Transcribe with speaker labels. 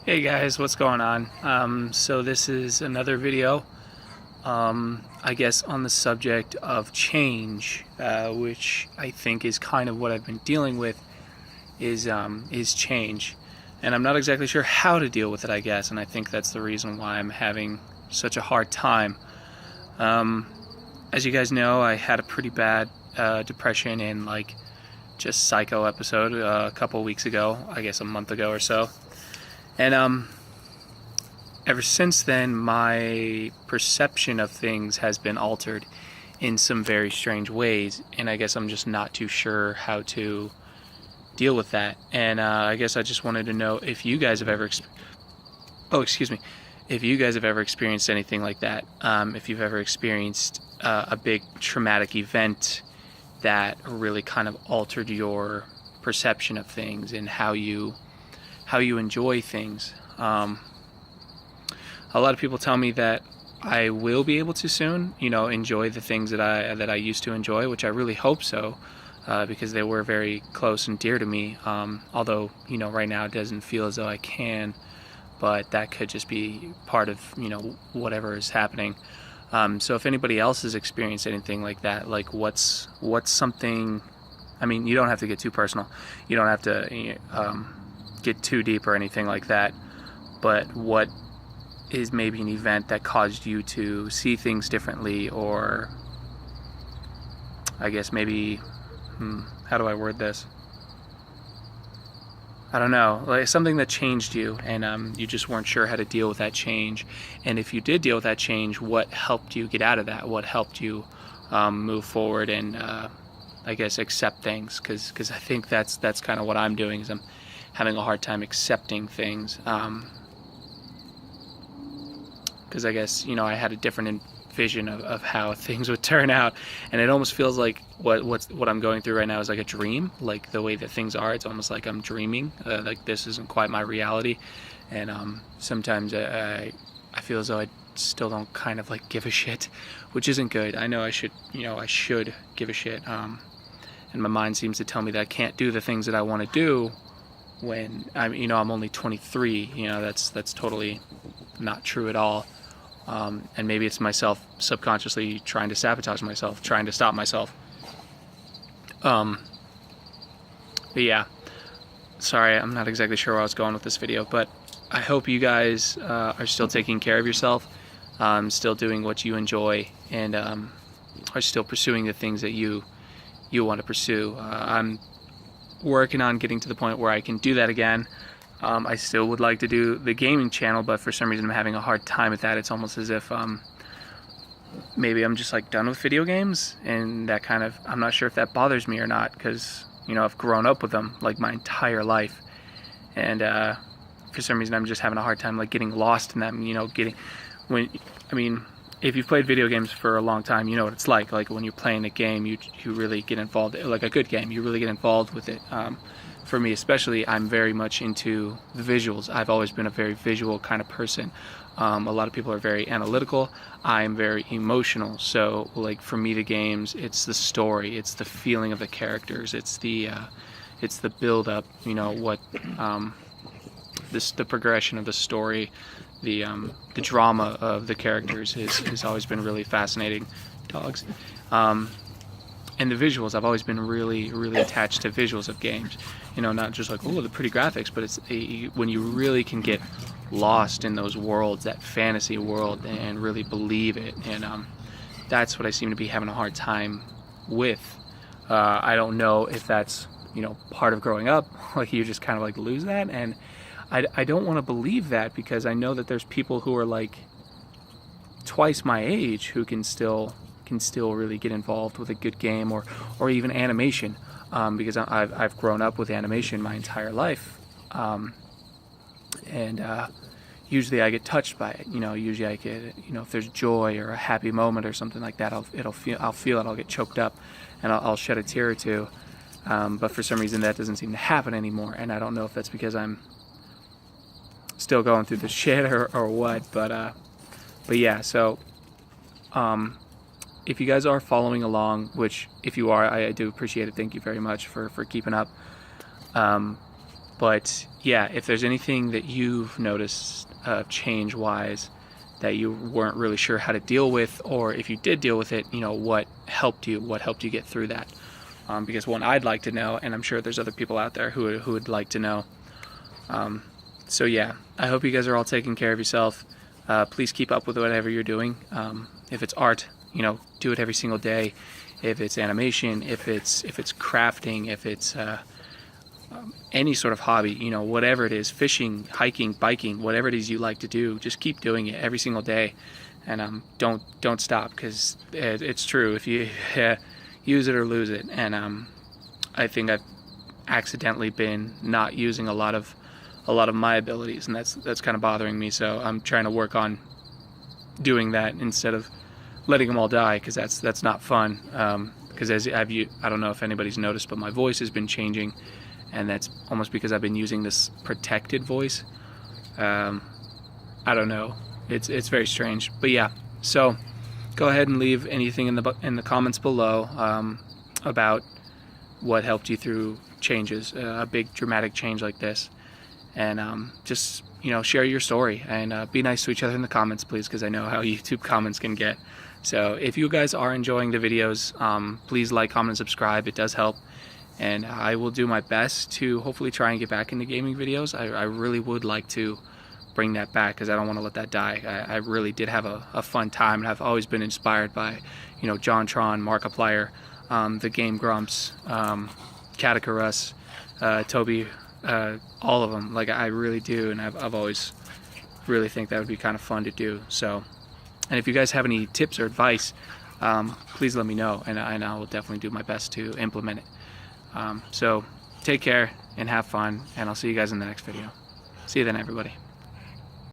Speaker 1: Hey guys, what's going on? So this is another video, I guess on the subject of change, which I think is kind of what I've been dealing with is change, and I'm not exactly sure how to deal with it, I guess, and I think that's the reason why I'm having such a hard time. Um, as you guys know, I had a pretty bad depression and just psycho episode a couple weeks ago, I guess a month ago or so, and ever since then, my perception of things has been altered in some very strange ways, and I guess I'm just not too sure how to deal with that. And I guess I just wanted to know if you guys have ever, if you guys have ever experienced anything like that. If you've ever experienced a big traumatic event that really kind of altered your perception of things and how you enjoy things. A lot of people tell me that I will be able to soon, enjoy the things that I used to enjoy, which I really hope so, because they were very close and dear to me. Although, right now it doesn't feel as though I can, but that could just be part of, whatever is happening. So if anybody else has experienced anything like that, like what's something, I mean, you don't have to get too personal. You don't have to get too deep or anything like that, but what is maybe an event that caused you to see things differently, or I guess maybe, how do I word this? I don't know, like something that changed you, and you just weren't sure how to deal with that change. And if you did deal with that change, what helped you get out of that? What helped you move forward and I guess accept things? Because I think that's kind of what I'm doing, is I'm having a hard time accepting things. Because I guess I had a different vision of how things would turn out, and it almost feels like what I'm going through right now is like a dream. Like the way that things are, it's almost like I'm dreaming. Like this isn't quite my reality, and sometimes I feel as though I still don't kind of like give a shit, which isn't good. I know I should give a shit, and my mind seems to tell me that I can't do the things that I want to do when I'm only 23. That's totally not true at all. And maybe it's myself subconsciously trying to sabotage myself, trying to stop myself. But yeah, sorry, I'm not exactly sure where I was going with this video, but I hope you guys are still taking care of yourself, still doing what you enjoy, and are still pursuing the things that you want to pursue. I'm working on getting to the point where I can do that again. I still would like to do the gaming channel, but for some reason I'm having a hard time with that. It's almost as if maybe I'm just like done with video games, and that kind of, I'm not sure if that bothers me or not, because I've grown up with them like my entire life, and for some reason I'm just having a hard time like getting lost in them. If you've played video games for a long time, you know what it's like when you're playing a game, you really get involved, like a good game, you really get involved with it. For me especially, I'm very much into the visuals. I've always been a very visual kind of person. A lot of people are very analytical. I'm very emotional. So for me, the games, it's the story, it's the feeling of the characters, it's the build up, the progression of the story, the drama of the characters has always been really fascinating. Dogs. And the visuals, I've always been really, really attached to visuals of games. Not just like, oh, the pretty graphics, but it's when you really can get lost in those worlds, that fantasy world, and really believe it. And that's what I seem to be having a hard time with. I don't know if that's, part of growing up, like you just kind of like lose that. And I don't want to believe that, because I know that there's people who are like twice my age who can still really get involved with a good game, or even animation, because I've grown up with animation my entire life, and usually I get touched by it. Usually I get, if there's joy or a happy moment or something like that, I'll feel it. I'll get choked up, and I'll shed a tear or two. But for some reason that doesn't seem to happen anymore, and I don't know if that's because I'm still going through the shit or what. But yeah. So if you guys are following along, which if you are, I do appreciate it. Thank you very much for keeping up. But yeah, if there's anything that you've noticed change-wise that you weren't really sure how to deal with, or if you did deal with it, you know, what helped you get through that? Because one, I'd like to know, and I'm sure there's other people out there who would like to know. So yeah, I hope you guys are all taking care of yourself. Please keep up with whatever you're doing. If it's art, you know, do it every single day. If it's animation, if it's crafting, if it's any sort of hobby, you know, whatever it is, fishing, hiking, biking, whatever it is you like to do, just keep doing it every single day, and don't stop, because it's true. If you use it or lose it, and I think I've accidentally been not using a lot of my abilities, and that's kind of bothering me. So I'm trying to work on doing that instead of letting them all die, because that's not fun. Because I don't know if anybody's noticed, but my voice has been changing, and that's almost because I've been using this protected voice. I don't know. It's very strange, but yeah. So go ahead and leave anything in the comments below about what helped you through changes, a big dramatic change like this, and just, you know, share your story, and be nice to each other in the comments, please, because I know how YouTube comments can get. So if you guys are enjoying the videos, please like, comment, and subscribe. It does help. And I will do my best to hopefully try and get back into gaming videos. I really would like to bring that back, because I don't want to let that die. I really did have a fun time, and I've always been inspired by, you know, JonTron, Markiplier, the Game Grumps, Katakarus, Toby, all of them. Like, I really do, and I've always really think that would be kind of fun to do. So, and if you guys have any tips or advice, please let me know, and I will definitely do my best to implement it. So take care and have fun, and I'll see you guys in the next video. See you then, everybody.